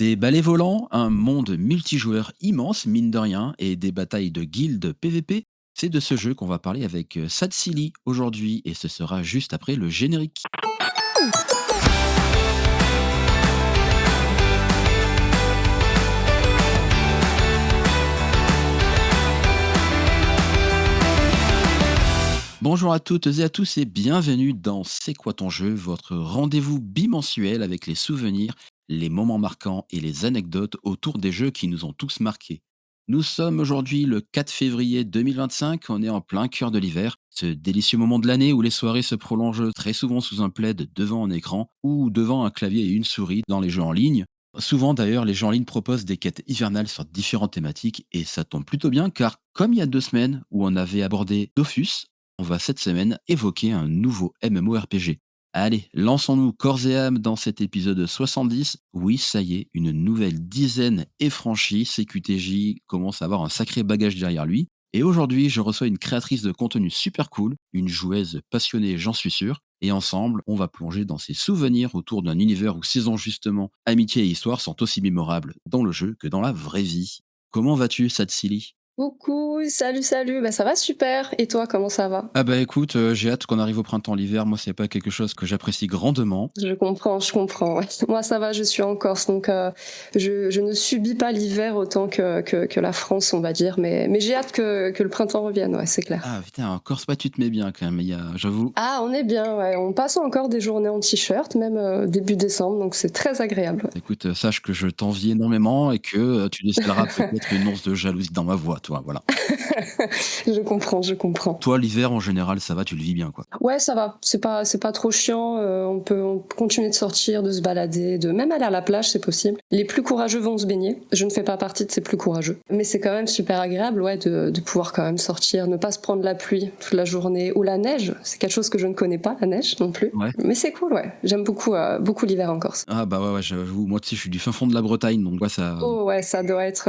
Des balais volants, un monde multijoueur immense, mine de rien, et des batailles de guildes PVP, c'est de ce jeu qu'on va parler avec Sad Silly aujourd'hui, et ce sera juste après le générique. Bonjour à toutes et à tous et bienvenue dans C'est quoi ton jeu, votre rendez-vous bimensuel avec les souvenirs, les moments marquants et les anecdotes autour des jeux qui nous ont tous marqués. Nous sommes aujourd'hui le 4 février 2025, on est en plein cœur de l'hiver, ce délicieux moment de l'année où les soirées se prolongent très souvent sous un plaid devant un écran ou devant un clavier et une souris dans les jeux en ligne. Souvent d'ailleurs, les jeux en ligne proposent des quêtes hivernales sur différentes thématiques et ça tombe plutôt bien car comme il y a 2 semaines où on avait abordé Dofus, on va cette semaine évoquer un nouveau MMORPG. Allez, lançons-nous corps et âme dans cet épisode 70. Oui, ça y est, une nouvelle dizaine est franchie. CQTJ commence à avoir un sacré bagage derrière lui. Et aujourd'hui, je reçois une créatrice de contenu super cool, une joueuse passionnée, j'en suis sûr. Et ensemble, on va plonger dans ses souvenirs autour d'un univers où saison justement, amitié et histoire sont aussi mémorables dans le jeu que dans la vraie vie. Comment vas-tu, Satsili? Coucou, salut, salut, bah ça va super. Et toi, comment ça va? Ah bah écoute, j'ai hâte qu'on arrive au printemps-l'hiver. Moi, c'est pas quelque chose que j'apprécie grandement. Je comprends, ouais. Moi, ça va, je suis en Corse, donc je ne subis pas l'hiver autant que la France, on va dire, mais j'ai hâte que le printemps revienne, ouais, c'est clair. Ah putain, en Corse, pas tu te mets bien quand même, il y a j'avoue. Ah, on est bien, ouais. On passe encore des journées en t-shirt, même début décembre, donc c'est très agréable. Écoute, sache que je t'envie énormément et que, tu décèleras peut-être une once de jalousie dans ma voix, toi, voilà. Je comprends, je comprends. Toi, l'hiver, en général, ça va, tu le vis bien, quoi? Ouais, ça va, c'est pas trop chiant, on peut continuer de sortir, de se balader, de même aller à la plage, c'est possible. Les plus courageux vont se baigner. Je ne fais pas partie de ces plus courageux. Mais c'est quand même super agréable, ouais, de pouvoir quand même sortir, ne pas se prendre la pluie toute la journée ou la neige. C'est quelque chose que je ne connais pas, la neige non plus. Ouais. Mais c'est cool, ouais. J'aime beaucoup l'hiver en Corse. Ah bah, ouais, ouais, j'avoue, moi, tu sais, je suis du fin fond de la Bretagne, donc ouais, ça Oh ouais, ça doit être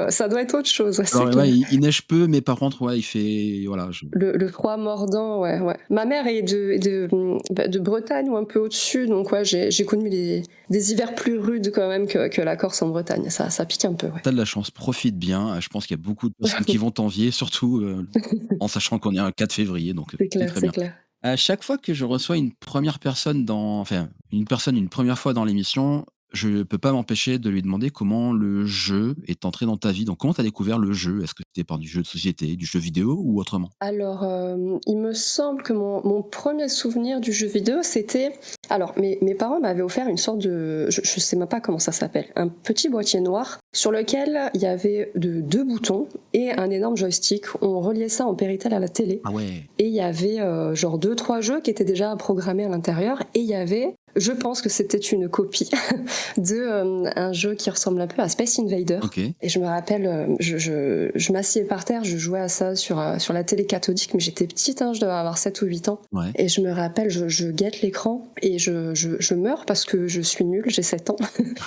autre chose, ouais, c'est alors ouais, clair. il neige peu, mais par contre, ouais, il fait voilà, je Le froid mordant, ouais, ouais. Ma mère est de Bretagne ou un peu au-dessus, donc ouais, j'ai connu des hivers plus rudes quand même que la Corse en Bretagne. Ça pique un peu, ouais. tu de la chance, profite bien, je pense qu'il y a beaucoup de personnes qui vont t'envier, surtout, en sachant qu'on est un 4 février, donc C'est c'est clair, très c'est bien. clair. À chaque fois que je reçois une première personne une personne une première fois dans l'émission, je peux pas m'empêcher de lui demander comment le jeu est entré dans ta vie. Donc comment tu as découvert le jeu? Est-ce que c'était par du jeu de société, du jeu vidéo ou autrement? Alors, il me semble que mon 1er souvenir du jeu vidéo, c'était alors mes parents m'avaient offert une sorte de je sais même pas comment ça s'appelle, un petit boîtier noir sur lequel il y avait de 2 boutons et un énorme joystick. On reliait ça en Péritel à la télé. Ah ouais, Et il y avait genre 2 3 jeux qui étaient déjà programmés à l'intérieur. Et il y avait, je pense que c'était une copie de un jeu qui ressemble un peu à Space Invader. OK. Et je me rappelle, je m'assieds par terre, je jouais à ça sur la télé cathodique, mais j'étais petite, hein, je devais avoir 7 ou 8 ans. Ouais. Et je me rappelle, je guette l'écran et je meurs parce que je suis nulle, j'ai 7 ans.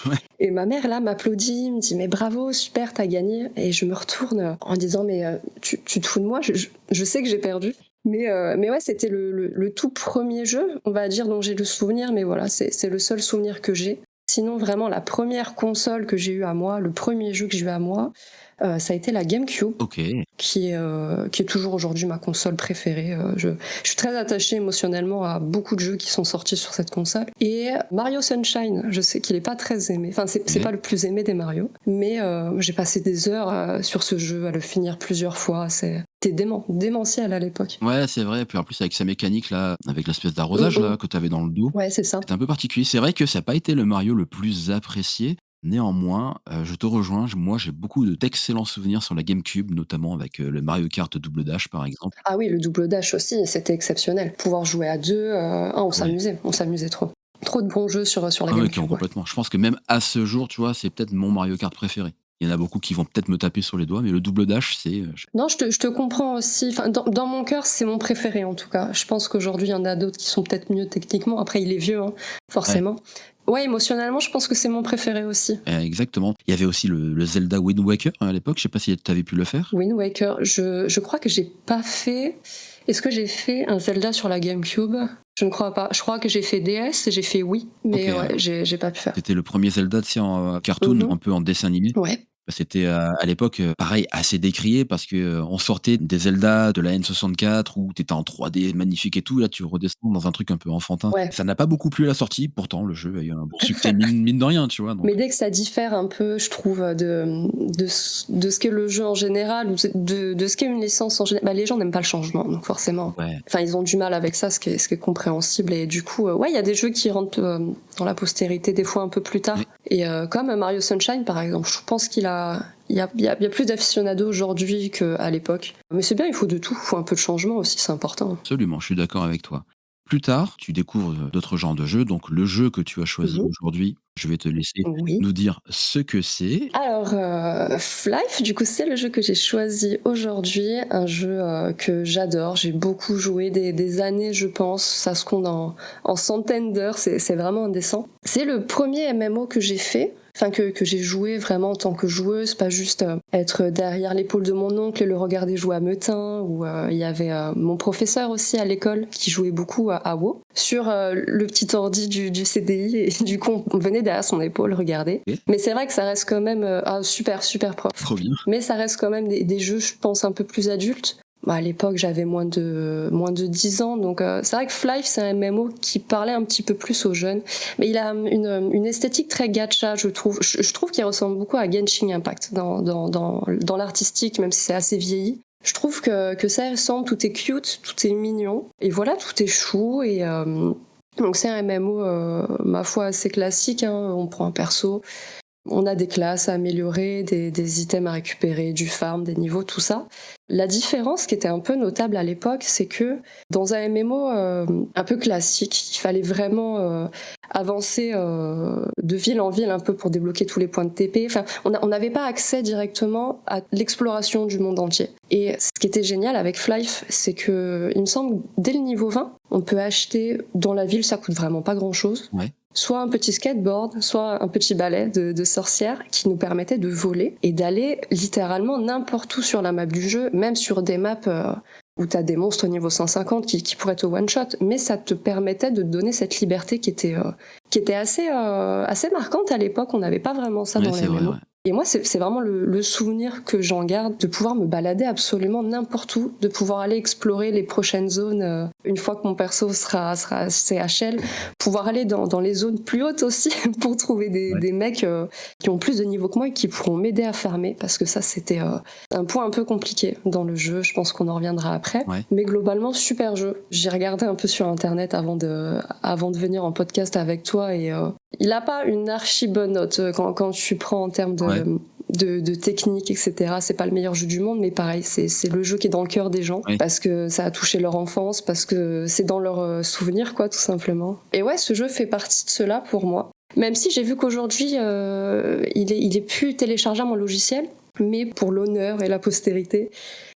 Ouais. Et ma mère, là, m'applaudit, me dit « Mais bravo, super, t'as gagné !» Et je me retourne en disant « Mais tu te fous de moi, je sais que j'ai perdu. » Mais ouais, c'était le tout premier jeu, on va dire, dont j'ai le souvenir, mais voilà, c'est le seul souvenir que j'ai. Sinon, vraiment, la première console que j'ai eue à moi, le premier jeu que j'ai eu à moi, ça a été la GameCube, OK. qui est toujours aujourd'hui ma console préférée. Je suis très attachée émotionnellement à beaucoup de jeux qui sont sortis sur cette console. Et Mario Sunshine, je sais qu'il est pas très aimé. Enfin, c'est OK. pas le plus aimé des Mario, mais j'ai passé des heures sur ce jeu, à le finir plusieurs fois. C'était démentiel à l'époque. Ouais, c'est vrai, puis en plus avec sa mécanique là, avec l'espèce Mm, d'arrosage là mm. que tu avais dans le dos, Ouais, c'est ça. c'était un peu particulier. C'est vrai que ça a pas été le Mario le plus apprécié. Néanmoins, je te rejoins, moi j'ai beaucoup d'excellents souvenirs sur la GameCube, notamment avec, le Mario Kart Double Dash par exemple. Ah oui, le double dash aussi, c'était exceptionnel. Pouvoir jouer à deux, ah, Ouais. on s'amusait trop. Trop de bons jeux sur la Ah ouais, GameCube, ouais. complètement. Je pense que même à ce jour, tu vois, c'est peut-être mon Mario Kart préféré. Il y en a beaucoup qui vont peut-être me taper sur les doigts, mais le double dash, c'est, je Non, je te comprends aussi. Enfin, dans mon cœur, c'est mon préféré en tout cas. Je pense qu'aujourd'hui, il y en a d'autres qui sont peut-être mieux techniquement. Après, il est vieux, hein, ouais, forcément. Ouais, émotionnellement, je pense que c'est mon préféré aussi. exactement. Il y avait aussi le Zelda Wind Waker, hein, à l'époque, je sais pas si tu avais pu le faire? Wind Waker, je crois que j'ai pas fait. Est-ce que j'ai fait un Zelda sur la GameCube? Je ne crois pas. Je crois que j'ai fait DS et j'ai fait Wii, OK, mais ouais, j'ai pas pu faire. c'était le premier Zelda, tu sais, en, cartoon, Mmh. un peu en dessin animé. Ouais, C'était, à l'époque, pareil, assez décrié parce que, on sortait des Zelda de la N64 où tu étais en 3D magnifique et tout. Là, tu redescends dans un truc un peu enfantin. ouais. Ça n'a pas beaucoup plu à la sortie, pourtant le jeu a eu un bon succès mine de rien, tu vois? Donc Mais dès que ça diffère un peu, je trouve, de ce qu'est le jeu en général ou de ce qu'est une licence en général, bah, les gens n'aiment pas le changement, donc forcément. ouais, Enfin, ils ont du mal avec ça, ce qui est compréhensible. Et du coup, ouais, il y a des jeux qui rentrent dans la postérité des fois un peu plus oui, tard. Et comme Mario Sunshine, par exemple, je pense il y a plus d'aficionados aujourd'hui qu'à l'époque. Mais c'est bien, il faut de tout. Il faut un peu de changement aussi, c'est important. absolument, je suis d'accord avec toi. Plus tard, tu découvres, d'autres genres de jeux, donc le jeu que tu as choisi Mhm. aujourd'hui, je vais te laisser Oui. nous dire ce que c'est. Alors, Flife, du coup, c'est le jeu que j'ai choisi aujourd'hui, un jeu que j'adore. J'ai beaucoup joué des années, je pense. Ça se compte en centaines d'heures, c'est vraiment indécent. C'est le premier MMO que j'ai fait. Enfin, que j'ai joué vraiment en tant que joueuse, pas juste être derrière l'épaule de mon oncle et le regarder jouer à Metin, ou il y avait mon professeur aussi à l'école qui jouait beaucoup à WoW, sur le petit ordi du CDI, et du coup on venait derrière son épaule regarder. OK, Mais c'est vrai que ça reste quand même super, super prof. trop bien. Mais ça reste quand même des jeux, je pense, un peu plus adultes. Bah, à l'époque, j'avais moins de 10 ans, donc c'est vrai que Flife, c'est un MMO qui parlait un petit peu plus aux jeunes. Mais il a une esthétique très gacha, je trouve. Je trouve qu'il ressemble beaucoup à Genshin Impact dans l'artistique, même si c'est assez vieilli. Je trouve que ça ressemble, tout est cute, tout est mignon. Et voilà, tout est chou. Et donc c'est un MMO, ma foi, assez classique, hein. On prend un perso, on a des classes à améliorer, des items à récupérer, du farm, des niveaux, tout ça. La différence qui était un peu notable à l'époque, c'est que dans un MMO un peu classique, il fallait vraiment avancer de ville en ville un peu pour débloquer tous les points de TP. Enfin, on n'avait pas accès directement à l'exploration du monde entier. Et ce qui était génial avec Flife, c'est que, il me semble, dès le niveau 20, on peut acheter dans la ville, ça coûte vraiment pas grand-chose, Ouais. soit un petit skateboard, soit un petit balai de sorcière qui nous permettait de voler et d'aller littéralement n'importe où sur la map du jeu, même sur des maps où t'as des monstres au niveau 150 qui pourraient te one-shot, mais ça te permettait de te donner cette liberté qui était assez marquante à l'époque. On n'avait pas vraiment ça Ouais, dans les c'est vrai, MMO. ouais. Et moi, c'est vraiment le souvenir que j'en garde, de pouvoir me balader absolument n'importe où, de pouvoir aller explorer les prochaines zones une fois que mon perso sera CHL, pouvoir aller dans les zones plus hautes aussi pour trouver Ouais. des mecs qui ont plus de niveau que moi et qui pourront m'aider à farmer, parce que ça, c'était un point un peu compliqué dans le jeu. Je pense qu'on en reviendra après. Ouais. Mais globalement, super jeu. J'ai regardé un peu sur Internet avant de venir en podcast avec toi, et il n'a pas une archi bonne note quand tu prends en termes Ouais. de technique, etc. C'est pas le meilleur jeu du monde, mais pareil, c'est le jeu qui est dans le cœur des gens, Ouais. parce que ça a touché leur enfance, parce que c'est dans leurs souvenirs, quoi, tout simplement. Et ouais, ce jeu fait partie de cela pour moi. Même si j'ai vu qu'aujourd'hui, il est plus téléchargeable en logiciel, mais pour l'honneur et la postérité,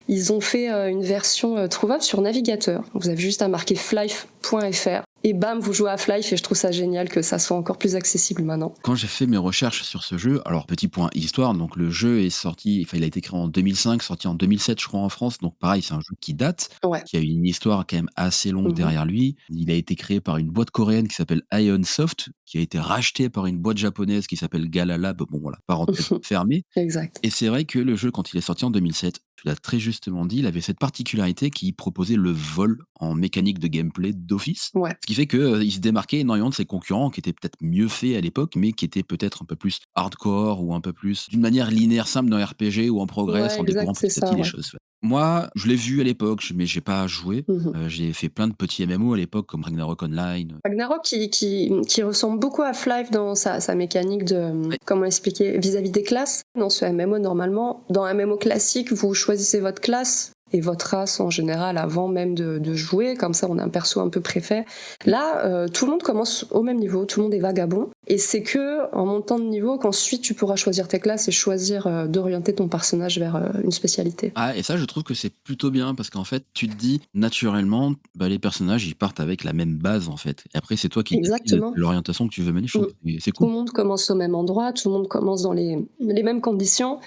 ils ont fait une version trouvable sur navigateur. Vous avez juste à marquer flife.fr et bam, vous jouez à Flife, et je trouve ça génial que ça soit encore plus accessible maintenant. Quand j'ai fait mes recherches sur ce jeu, alors petit point histoire, donc le jeu est sorti, enfin il a été créé en 2005, sorti en 2007 je crois en France, donc pareil c'est un jeu qui date, Ouais. qui a une histoire quand même assez longue Mhm. derrière lui. Il a été créé par une boîte coréenne qui s'appelle Ionsoft, qui a été rachetée par une boîte japonaise qui s'appelle Galalab, bon voilà, parenthèse fermée. Exact. Et c'est vrai que le jeu, quand il est sorti en 2007, tu l'as très justement dit, il avait cette particularité qui proposait le vol en mécanique de gameplay d'office. Ouais. Ce qui fait que, il se démarquait énormément de ses concurrents qui étaient peut-être mieux faits à l'époque, mais qui étaient peut-être un peu plus hardcore ou un peu plus d'une manière linéaire simple dans RPG ou en progress Ouais, en exact, découvrant c'est petit à ça, petit les ouais. choses. Moi, je l'ai vu à l'époque, mais j'ai pas joué. Mhm. J'ai fait plein de petits MMO à l'époque comme Ragnarok Online. Ragnarok qui ressemble beaucoup à Flife dans sa mécanique de, Ouais, comment expliquer, vis-à-vis des classes. Dans ce MMO, normalement, dans un MMO classique, vous choisissez votre classe et votre race en général avant même de jouer, comme ça on a un perso un peu préfet. Là, tout le monde commence au même niveau, tout le monde est vagabond, et c'est que en montant de niveau qu'ensuite tu pourras choisir tes classes et choisir d'orienter ton personnage vers une spécialité. ah et ça, je trouve que c'est plutôt bien parce qu'en fait, tu te dis naturellement, bah, les personnages, ils partent avec la même base, en fait et après c'est toi qui décides de Exactement. l'orientation que tu veux mener, je Mm. trouve que c'est Tout cool. le monde commence au même endroit, tout le monde commence dans les mêmes conditions.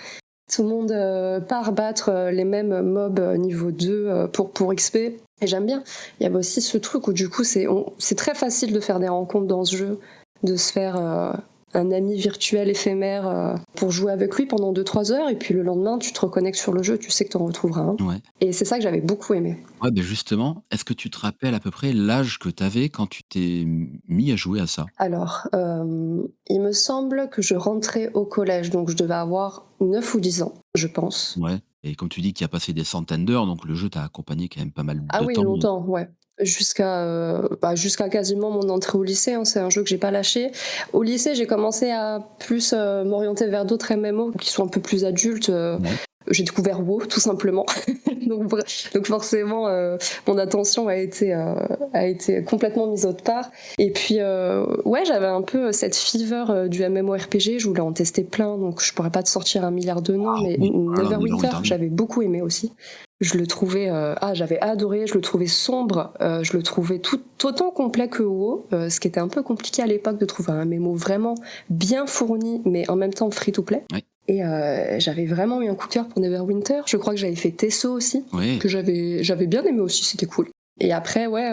Tout le monde part battre les mêmes mobs niveau 2 pour XP. Et j'aime bien. Il y avait aussi ce truc où du coup c'est très facile de faire des rencontres dans ce jeu, de se faire un ami virtuel éphémère pour jouer avec lui pendant 2-3 heures, et puis le lendemain tu te reconnectes sur le jeu, tu sais que tu en retrouveras un. Ouais. Et c'est ça que j'avais beaucoup aimé. Ouais, beh, justement, est-ce que tu te rappelles à peu près l'âge que tu avais quand tu t'es mis à jouer à ça? Alors, il me semble que je rentrais au collège, donc je devais avoir 9 ou 10 ans, je pense. Ouais, et comme tu dis qu'il y a passé des centaines d'heures, donc le jeu t'a accompagné quand même pas mal Ah de oui, temps. longtemps, ouais. Jusqu'à quasiment mon entrée au lycée, hein, c'est un jeu que j'ai pas lâché. Au lycée, j'ai commencé à plus m'orienter vers d'autres MMO qui sont un peu plus adultes. Ouais. J'ai découvert WoW, tout simplement. Donc forcément, mon attention a été complètement mise autre part. Et puis, ouais, j'avais un peu cette fever du MMORPG, je voulais en tester plein, donc je pourrais pas te sortir un milliard de noms, Ah mais oui, oh là là, Neverwinter, Neverwinter Nights. j'avais beaucoup aimé aussi. Je le trouvais, j'avais adoré, je le trouvais sombre, je le trouvais tout autant complet que WoW, ce qui était un peu compliqué à l'époque de trouver un MMO vraiment bien fourni, mais en même temps free to play. Ouais. Et j'avais vraiment eu un coup de cœur pour Neverwinter. Je crois que j'avais fait Tesso aussi, Ouais. que j'avais bien aimé aussi, c'était cool. Et après, ouais,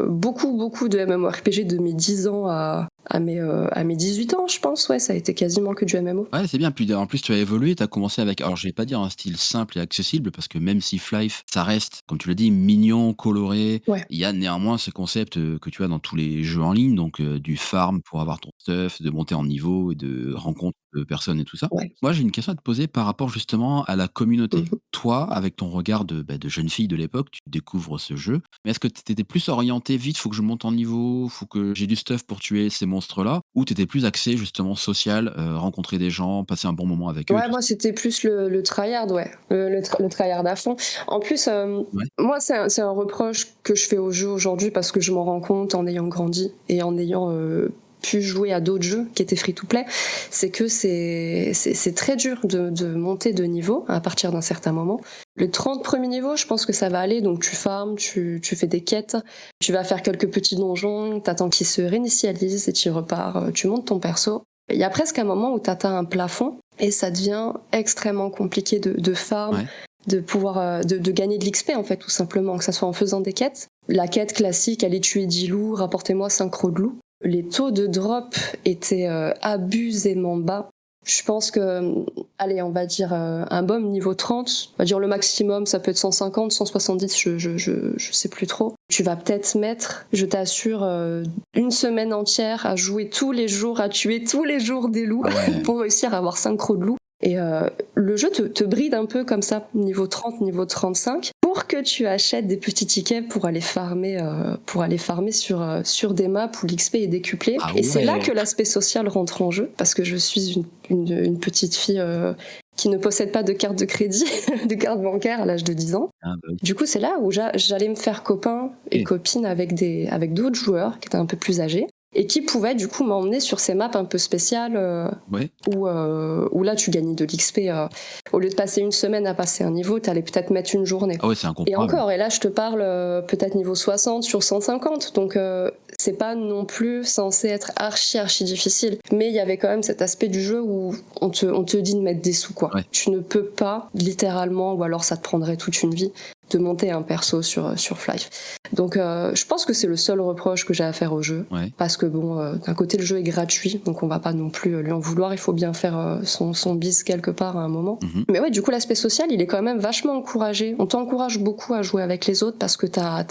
beaucoup de MMORPG de mes 10 ans à mes 18 ans, je pense, ouais, ça a été quasiment que du MMO. Ouais, c'est bien. Puis en plus, tu as évolué, tu as commencé avec, alors je vais pas dire un style simple et accessible, parce que même si Life, ça reste, comme tu l'as dit, mignon, coloré, Ouais, il y a néanmoins ce concept que tu as dans tous les jeux en ligne, donc du farm pour avoir ton stuff, de monter en niveau et de rencontres de personnes et tout ça. ouais. Moi, j'ai une question à te poser par rapport justement à la communauté. Mhm. Toi, avec ton regard de jeune fille de l'époque, tu découvres ce jeu, mais est-ce que tu étais plus orienté vite, faut que je monte en niveau, faut que j'ai du stuff pour tuer ces monstres-là, ou tu étais plus axé justement social, rencontrer des gens, passer un bon moment avec eux et Ouais, tout moi, ça? c'était plus le tryhard, ouais. Le tryhard à fond. En plus, Ouais, moi, c'est un reproche que je fais au jeu aujourd'hui parce que je m'en rends compte en ayant grandi et en ayant pu jouer à d'autres jeux qui étaient free-to-play, c'est que c'est très dur de monter de niveau à partir d'un certain moment. Le 30 premiers niveaux, je pense que ça va aller, donc tu farmes, tu fais des quêtes, tu vas faire quelques petits donjons, t'attends qu'ils se réinitialisent et tu repars, tu montes ton perso. Il y a presque un moment où t'atteins un plafond et ça devient extrêmement compliqué de farm, ouais. de pouvoir de gagner de l'XP en fait, tout simplement, que ça soit en faisant des quêtes. La quête classique, allez tuer 10 loups, rapportez-moi 5 crocs de loup. Les taux de drop étaient abusément bas. Je pense que, allez, on va dire un bomb niveau 30, on va dire le maximum, ça peut être 150, 170, je sais plus trop. Tu vas peut-être mettre, je t'assure, une semaine entière à jouer tous les jours, à tuer tous les jours des loups Ah ouais. pour réussir à avoir 5 crocs de loup. Et le jeu te bride un peu comme ça, niveau 30, niveau 35, pour que tu achètes des petits tickets pour aller farmer sur des maps où l'XP est décuplé. Ah Et c'est là ouais! que l'aspect social rentre en jeu, parce que je suis une petite fille qui ne possède pas de carte de crédit, de carte bancaire à l'âge de 10 ans. Ah bah oui. Du coup, c'est là où j'allais me faire copain et OK. copine avec d'autres joueurs qui étaient un peu plus âgés et qui pouvaient du coup m'emmener sur ces maps un peu spéciales Ouais. où là tu gagnais de l'XP. Au lieu de passer une semaine à passer un niveau, t'allais peut-être mettre une journée. Ah ouais, c'est Et incomparable. encore, et là je te parle peut-être niveau 60 sur 150, donc c'est pas non plus censé être archi difficile. Mais il y avait quand même cet aspect du jeu où on te dit de mettre des sous, quoi. Ouais. Tu ne peux pas, littéralement, ou alors ça te prendrait toute une vie, de monter un perso sur Fly. Donc je pense que c'est le seul reproche que j'ai à faire au jeu. Ouais. Parce que bon, d'un côté le jeu est gratuit, donc on va pas non plus lui en vouloir, il faut bien faire son bis quelque part à un moment. Mmh. Mais ouais, du coup l'aspect social il est quand même vachement encouragé. On t'encourage beaucoup à jouer avec les autres parce que t'as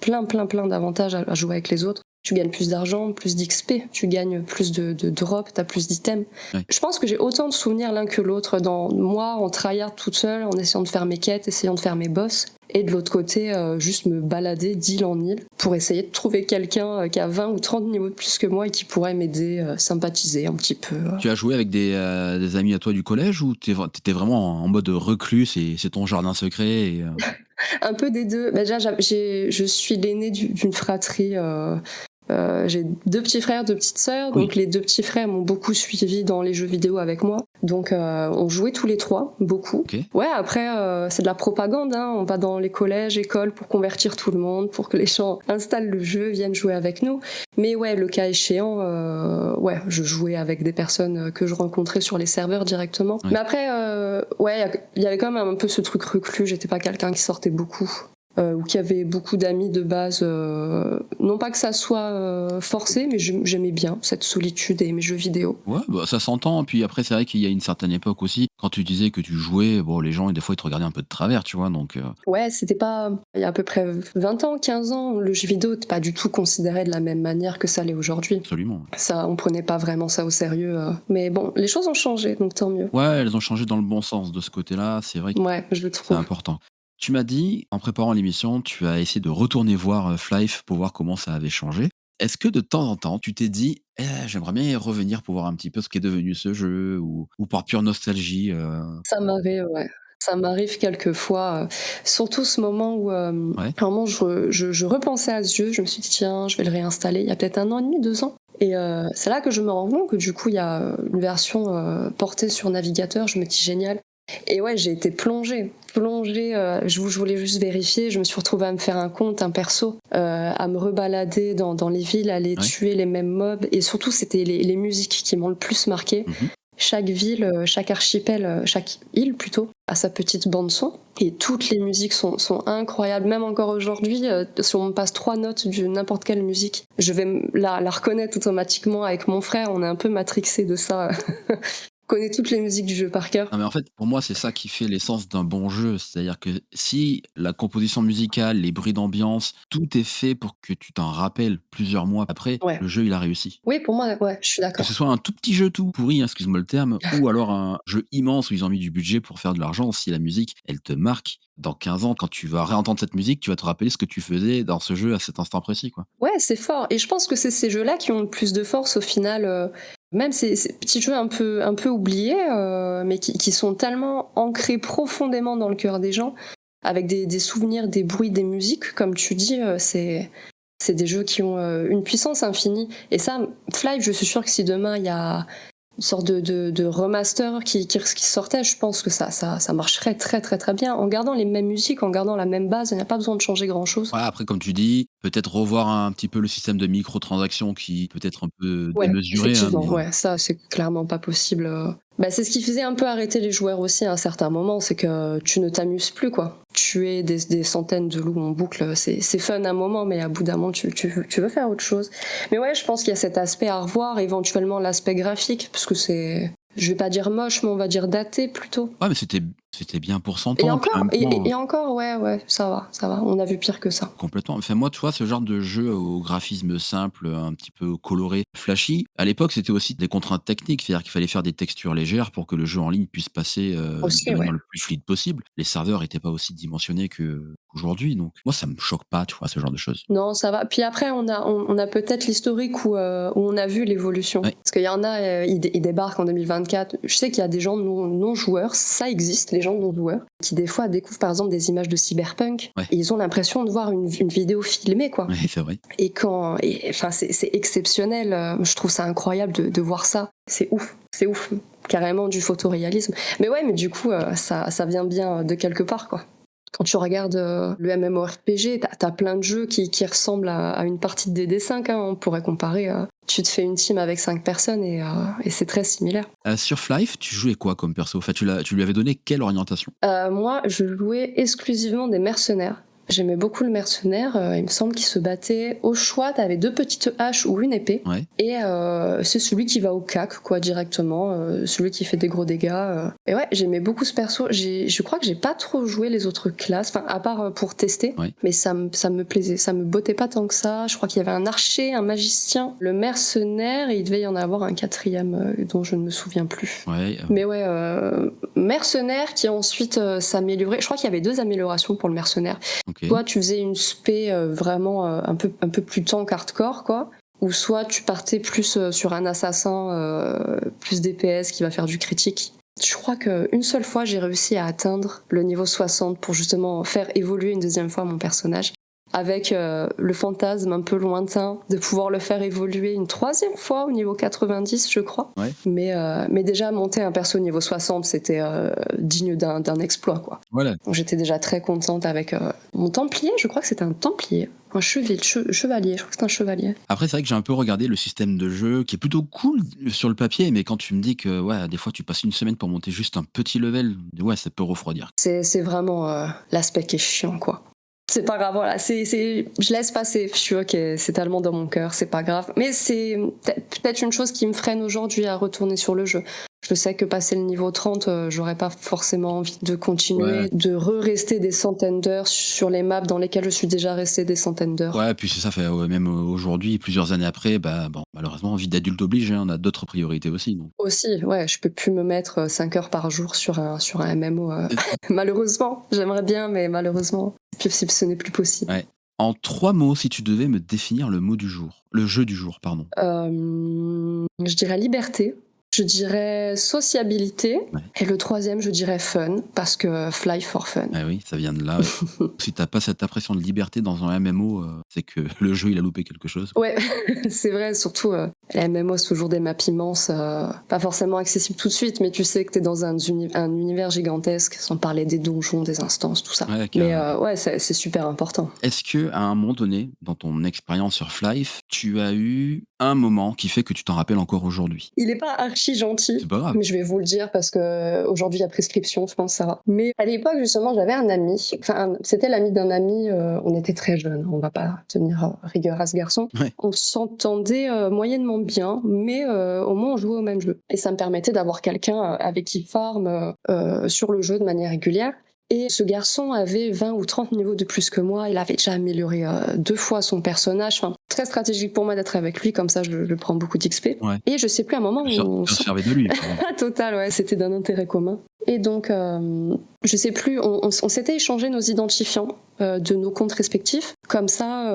plein d'avantages à jouer avec les autres. Tu gagnes plus d'argent, plus d'XP, tu gagnes plus de drop, t'as plus d'items. Ouais. Je pense que j'ai autant de souvenirs l'un que l'autre dans moi en tryhard toute seule, en essayant de faire mes quêtes, essayant de faire mes boss, et de l'autre côté, juste me balader d'île en île pour essayer de trouver quelqu'un qui a 20 ou 30 niveaux de plus que moi et qui pourrait m'aider, sympathiser un petit peu. Tu as joué avec des amis à toi du collège, ou t'étais vraiment en mode reclus, c'est ton jardin secret et Un peu des deux. Bah, déjà, je suis l'aînée d'une fratrie J'ai 2 petits frères, 2 petites sœurs, Oui, donc les 2 petits frères m'ont beaucoup suivi dans les jeux vidéo avec moi. Donc on jouait tous les 3, beaucoup. OK. Ouais, après, c'est de la propagande, hein. On va dans les collèges, écoles pour convertir tout le monde, pour que les gens installent le jeu, viennent jouer avec nous. Mais ouais, le cas échéant, ouais, je jouais avec des personnes que je rencontrais sur les serveurs directement. Oui. Mais après, ouais, il y avait quand même un peu ce truc reclus. J'étais pas quelqu'un qui sortait beaucoup. Ou qui avait beaucoup d'amis de base. Non pas que ça soit forcé, mais j'aimais bien cette solitude et mes jeux vidéo. Ouais, bah, ça s'entend. Puis après, c'est vrai qu'il y a une certaine époque aussi, quand tu disais que tu jouais, bon, les gens, des fois, ils te regardaient un peu de travers, tu vois? Donc, Ouais, c'était pas. Il y a à peu près 20 ans, 15 ans, le jeu vidéo n'était pas du tout considéré de la même manière que ça l'est aujourd'hui. absolument. Ça, on prenait pas vraiment ça au sérieux. Mais bon, les choses ont changé, donc tant mieux. Ouais, elles ont changé dans le bon sens de ce côté-là, c'est vrai que Ouais, je le c'est trouve. important. Tu m'as dit, en préparant l'émission, tu as essayé de retourner voir, Flife pour voir comment ça avait changé. Est-ce que de temps en temps, tu t'es dit: J'aimerais bien y revenir pour voir un petit peu ce qu'est devenu ce jeu» ou par pure nostalgie, Ça m'arrive, ouais. Ça m'arrive quelquefois, surtout ce moment où, Ouais, vraiment je repensais à ce jeu, je me suis dit: «Tiens, je vais le réinstaller», il y a peut-être 1 an et demi, 2 ans et c'est là que je me rends compte que du coup, il y a, une version, portée sur navigateur. Je me dis: «Génial» et ouais, j'ai été plongée, je voulais juste vérifier. Je me suis retrouvée à me faire un compte, un perso, à me rebalader dans les villes, à aller ouais. tuer les mêmes mobs et surtout, c'était les musiques qui m'ont le plus marquée. Mmh. Chaque ville, chaque archipel, chaque île plutôt, a sa petite bande son et toutes les musiques sont incroyables. Même encore aujourd'hui, si on me passe 3 notes de n'importe quelle musique, je vais la reconnaître automatiquement. Avec mon frère, on est un peu matrixé de ça. On connaît toutes les musiques du jeu par cœur. Non, mais en fait, pour moi, c'est ça qui fait l'essence d'un bon jeu. C'est-à-dire que si la composition musicale, les bruits d'ambiance, tout est fait pour que tu t'en rappelles plusieurs mois après, Ouais. le jeu, il a réussi. Oui, pour moi, ouais, je suis Que ce d'accord. soit un tout petit jeu tout pourri, hein, excuse-moi le terme, ou alors un jeu immense où ils ont mis du budget pour faire de l'argent, si la musique, elle te marque, dans 15 ans, quand tu vas réentendre cette musique, tu vas te rappeler ce que tu faisais dans ce jeu à cet instant précis, quoi. Ouais, c'est fort et je pense que c'est ces jeux-là qui ont le plus de force au final, même ces petits jeux un peu oubliés, mais qui sont tellement ancrés profondément dans le cœur des gens, avec des souvenirs, des bruits, des musiques, comme tu dis, c'est des jeux qui ont, une puissance infinie et ça, Flight, je suis sûre que si demain il y a une sorte de remaster qui sortait, je pense que ça marcherait très, très, très bien. En gardant les mêmes musiques, en gardant la même base, il n'y a pas besoin de changer grand-chose. Ouais, après, comme tu dis, peut-être revoir un petit peu le système de microtransactions qui peut être un peu Ouais, démesuré, hein, effectivement, mais ouais, ça, c'est clairement pas possible. Bah, c'est ce qui faisait un peu arrêter les joueurs aussi à un certain moment, c'est que tu ne t'amuses plus, quoi. Tuer des centaines de loups en boucle, c'est fun un moment, mais à bout d'un moment, tu veux faire autre chose. Mais ouais, je pense qu'il y a cet aspect à revoir, éventuellement l'aspect graphique, parce que c'est, je vais pas dire moche, mais on va dire daté plutôt. ouais, mais c'était bien pour son Et temps, puis en encore, même temps. et encore, ouais, ouais, ça va, on a vu pire que ça. Complètement. Enfin, moi, tu vois, ce genre de jeu au graphisme simple, un petit peu coloré, flashy, à l'époque, c'était aussi des contraintes techniques. C'est-à-dire qu'il fallait faire des textures légères pour que le jeu en ligne puisse passer, de Aussi, ouais. manière le plus fluide possible. Les serveurs étaient pas aussi dimensionnés qu'aujourd'hui, donc moi, ça me choque pas, tu vois, ce genre de choses. Non, ça va. Puis après, on a peut-être l'historique où on a vu l'évolution. Ouais, Parce qu'il y en a, ils débarquent en 2024. Je sais qu'il y a des gens non-joueurs, ça existe, les gens non-joueurs, qui des fois découvrent par exemple des images de cyberpunk ouais, et ils ont l'impression de voir une vidéo filmée, quoi. ouais, c'est vrai. Enfin, c'est exceptionnel. Je trouve ça incroyable de voir ça. C'est ouf. Carrément du photoréalisme. Mais ouais, mais du coup, ça vient bien de quelque part, quoi. Quand tu regardes le MMORPG, t'as plein de jeux qui ressemblent à une partie de DD5, hein, on pourrait comparer. Tu te fais une team avec 5 personnes et c'est très similaire. Sur Flife, tu jouais quoi comme perso? Enfin, tu lui avais donné quelle orientation? Moi, je jouais exclusivement des mercenaires. J'aimais beaucoup le mercenaire, il me semble qu'il se battait au choix, t'avais 2 petites haches ou une épée Ouais, et c'est celui qui va au cac, quoi, directement, celui qui fait des gros dégâts, et ouais, j'aimais beaucoup ce perso. Je crois que j'ai pas trop joué les autres classes, enfin à part, pour tester, ouais, mais ça me plaisait, ça me bottait pas tant que ça. Je crois qu'il y avait un archer, un magicien, le mercenaire et il devait y en avoir un quatrième, dont je ne me souviens plus. ouais, Mais ouais, mercenaire qui ensuite s'améliorait. Je crois qu'il y avait 2 améliorations pour le mercenaire. OK. Soit tu faisais une spé vraiment un peu plus tank hardcore, quoi. Ou soit tu partais plus sur un assassin plus DPS qui va faire du critique. Je crois qu'une seule fois j'ai réussi à atteindre le niveau 60 pour justement faire évoluer une deuxième fois mon personnage. avec le fantasme un peu lointain de pouvoir le faire évoluer une 3e fois au niveau 90, je crois. Ouais. Mais déjà, monter un perso au niveau 60, c'était digne d'un exploit, quoi. Voilà. Donc j'étais déjà très contente avec mon Templier, je crois que c'était un Templier. Un chevalier, je crois que c'était un chevalier. Après, c'est vrai que j'ai un peu regardé le système de jeu qui est plutôt cool sur le papier, mais quand tu me dis que, ouais, des fois, tu passes une semaine pour monter juste un petit level, ouais, ça peut refroidir. C'est vraiment l'aspect qui est chiant, quoi. C'est pas grave, voilà, je laisse passer. Je suis ok, c'est tellement dans mon cœur, c'est pas grave. Mais c'est peut-être une chose qui me freine aujourd'hui à retourner sur le jeu. Je sais que passer le niveau 30, j'aurais pas forcément envie de continuer, Ouais. de rester des centaines d'heures sur les maps dans lesquelles je suis déjà restée des centaines d'heures. Ouais, puis c'est ça, fait, ouais, même aujourd'hui, plusieurs années après, bah, bon, malheureusement, vie d'adulte oblige, hein, on a d'autres priorités aussi, donc. Aussi, ouais, je peux plus me mettre 5 heures par jour sur un MMO. Malheureusement, j'aimerais bien, mais malheureusement, ce n'est plus possible. Ouais. En 3 mots, si tu devais me définir le jeu du jour, pardon. Je dirais liberté, je dirais sociabilité, Ouais. et le 3e, je dirais fun, parce que fly for fun. Ah oui, ça vient de là, ouais. Si t'as pas cette impression de liberté dans un MMO, c'est que le jeu, il a loupé quelque chose. Ouais, c'est vrai, surtout les MMO, c'est toujours des maps immenses, pas forcément accessibles tout de suite, mais tu sais que t'es dans un univers gigantesque, sans parler des donjons, des instances, tout ça. Ouais, Mais carrément. ouais, c'est super important. Est-ce que à un moment donné, dans ton expérience sur Flife, tu as eu un moment qui fait que tu t'en rappelles encore aujourd'hui? Il est pas archi gentil, C'est pas grave. mais je vais vous le dire parce que aujourd'hui il y a prescription, je pense ça va. Mais à l'époque justement, j'avais un ami, c'était l'ami d'un ami, on était très jeunes, on va pas tenir rigueur à ce garçon. Ouais. On s'entendait moyennement bien, mais au moins on jouait au même jeu. Et ça me permettait d'avoir quelqu'un avec qui farm sur le jeu de manière régulière. Et ce garçon avait 20 ou 30 niveaux de plus que moi. Il avait déjà amélioré 2 fois son personnage. Enfin, très stratégique pour moi d'être avec lui, comme ça je prends beaucoup d'XP. Ouais. Et je sais plus, à un moment où on Tu te servais de lui, quoi. Total, ouais, c'était d'un intérêt commun. Et donc, je sais plus, on s'était échangé nos identifiants de nos comptes respectifs. Comme ça,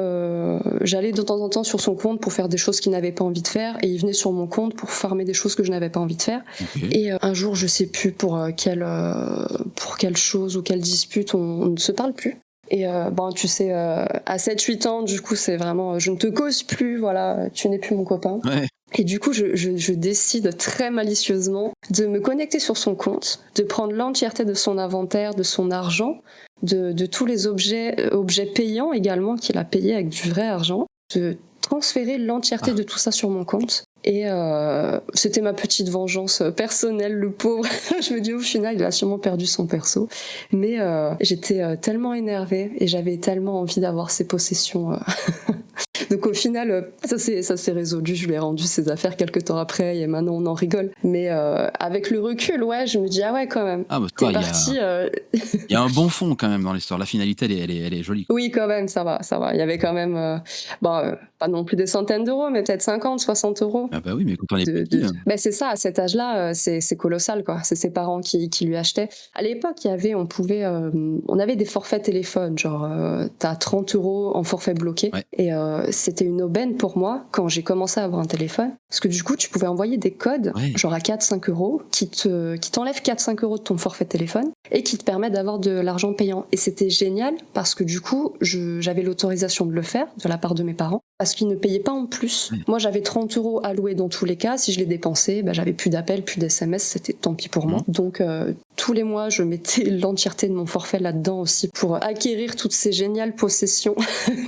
j'allais de temps en temps sur son compte pour faire des choses qu'il n'avait pas envie de faire, et il venait sur mon compte pour farmer des choses que je n'avais pas envie de faire. OK. Et un jour, je sais plus pour quelle chose ou quelle dispute, on ne se parle plus. Et bon, tu sais, à 7-8 ans, du coup, c'est vraiment, je ne te cause plus, voilà, tu n'es plus mon copain. Ouais. Et du coup, je décide très malicieusement de me connecter sur son compte, de prendre l'entièreté de son inventaire, de son argent, de tous les objets payants également qu'il a payés avec du vrai argent, de transférer l'entièreté Ah. de tout ça sur mon compte. Et c'était ma petite vengeance personnelle, le pauvre. Je me dis, au final, il a sûrement perdu son perso. Mais j'étais tellement énervée et j'avais tellement envie d'avoir ses possessions. Donc au final, ça s'est résolu. Je lui ai rendu ses affaires quelques temps après et maintenant on en rigole. Mais avec le recul, ouais, je me dis, ah ouais, quand même. Ah bah, tu T'es vois, parti. il y a un bon fond quand même dans l'histoire. La finalité, elle est jolie. Oui, quand même, ça va, ça va. Il y avait quand même, pas non plus des centaines d'euros, mais peut-être 50, 60 euros. Ah bah oui, mais quand on est petit, Ben c'est ça, à cet âge-là, c'est colossal, quoi. C'est ses parents qui lui achetaient. À l'époque, on avait des forfaits téléphone, genre t'as 30 euros en forfait bloqué. Ouais. Et c'était une aubaine pour moi quand j'ai commencé à avoir un téléphone, parce que du coup, tu pouvais envoyer des codes, Ouais. genre à 4-5 euros, qui t'enlèvent 4-5 euros de ton forfait téléphone et qui te permettent d'avoir de l'argent payant. Et c'était génial parce que du coup, j'avais l'autorisation de le faire de la part de mes parents, parce qu'ils ne payaient pas en plus. Ouais. Moi, j'avais 30 euros alloués dans tous les cas. Si je les dépensais, j'avais plus d'appels, plus d'SMS, c'était tant pis pour moi. Donc, tous les mois, je mettais l'entièreté de mon forfait là-dedans aussi pour acquérir toutes ces géniales possessions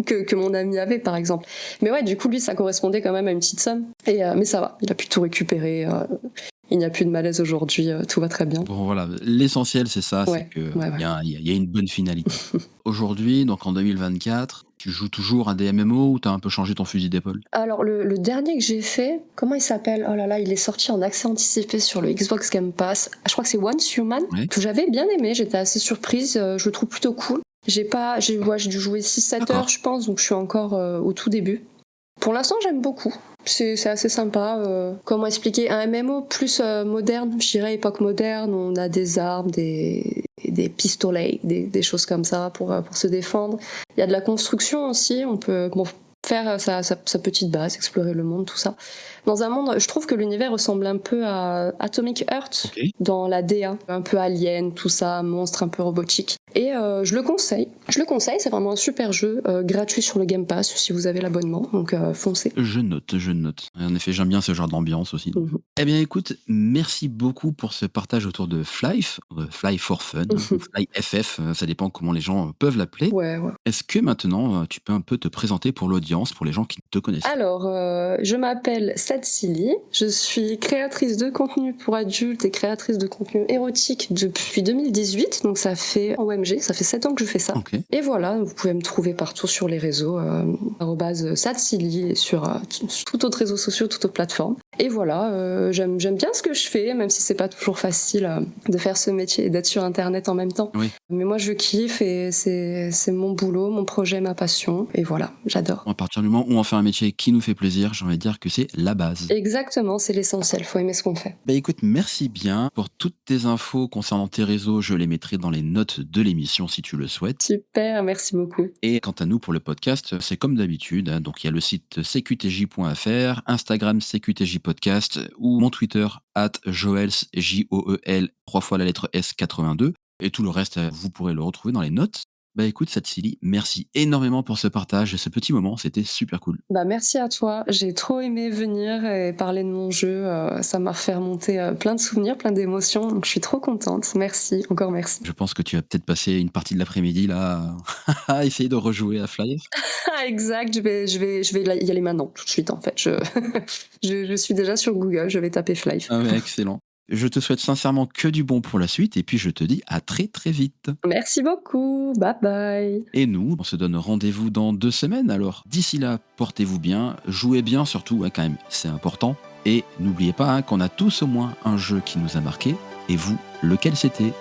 que mon ami avait, par exemple. Mais ouais, du coup, lui, ça correspondait quand même à une petite somme. Mais ça va, il a pu tout récupérer. Il n'y a plus de malaise aujourd'hui, tout va très bien. Bon voilà, l'essentiel c'est ça, Ouais, c'est qu'il ouais. y a une bonne finalité. Aujourd'hui, donc en 2024, tu joues toujours à des MMO ou tu as un peu changé ton fusil d'épaule? Alors le dernier que j'ai fait, comment il s'appelle? Oh là là, il est sorti en accès anticipé sur le Xbox Game Pass. Je crois que c'est Once Human, Ouais. que j'avais bien aimé, j'étais assez surprise, je le trouve plutôt cool. J'ai dû jouer 6-7 D'accord. heures, je pense, donc je suis encore au tout début. Pour l'instant, j'aime beaucoup. C'est assez sympa. Comment expliquer? Un MMO plus moderne, je dirais époque moderne. On a des armes, des pistolets, des choses comme ça pour se défendre. Il y a de la construction aussi. On peut faire sa petite base, explorer le monde, tout ça. Dans un monde, je trouve que l'univers ressemble un peu à Atomic Heart, OK. dans la DA, un peu alien, tout ça, monstre un peu robotique. Et je le conseille. Je le conseille, c'est vraiment un super jeu, gratuit sur le Game Pass si vous avez l'abonnement, donc foncez. Je note, je note. En effet, j'aime bien ce genre d'ambiance aussi. Mmh. Eh bien, écoute, merci beaucoup pour ce partage autour de Flyf, Fly for Fun, hein, ou Fly FF, ça dépend comment les gens peuvent l'appeler. Ouais, ouais. Est-ce que maintenant, tu peux un peu te présenter pour l'audience, pour les gens qui ne te connaissent pas? Alors, je m'appelle Satsili, je suis créatrice de contenu pour adultes et créatrice de contenu érotique depuis 2018, donc ça fait en OMG, ça fait 7 ans que je fais ça. OK. Et voilà, vous pouvez me trouver partout sur les réseaux, @Satsili et sur tout autre réseau social, toute autre plateforme. Et voilà, j'aime bien ce que je fais, même si c'est pas toujours facile de faire ce métier et d'être sur Internet en même temps. Oui. Mais moi, je kiffe et c'est mon boulot, mon projet, ma passion. Et voilà, j'adore. À partir du moment où on fait un métier qui nous fait plaisir, j'ai envie de dire que c'est la base. Exactement, c'est l'essentiel, faut aimer ce qu'on fait. Bah, écoute, merci bien pour toutes tes infos concernant tes réseaux. Je les mettrai dans les notes de l'émission si tu le souhaites. Super, merci beaucoup. Et quant à nous, pour le podcast, c'est comme d'habitude, hein, donc il y a le site cqtj.fr, Instagram CQTJ Podcast ou mon Twitter @joels, Joel, 3 fois la lettre S 82. Et tout le reste, vous pourrez le retrouver dans les notes. Bah écoute, Satsili, merci énormément pour ce partage et ce petit moment, c'était super cool. Bah, merci à toi, j'ai trop aimé venir et parler de mon jeu, ça m'a fait remonter plein de souvenirs, plein d'émotions, donc je suis trop contente. Merci, encore merci. Je pense que tu vas peut-être passer une partie de l'après-midi là à essayer de rejouer à Flyer. Ah exact, je vais y aller maintenant, tout de suite en fait. Je suis déjà sur Google, je vais taper Flife. Ah ouais, excellent. Je te souhaite sincèrement que du bon pour la suite et puis je te dis à très très vite. Merci beaucoup, bye bye. Et nous, on se donne rendez-vous dans 2 semaines alors. D'ici là, portez-vous bien, jouez bien surtout, hein, quand même, c'est important. Et n'oubliez pas, hein, qu'on a tous au moins un jeu qui nous a marqué. Et vous, lequel c'était?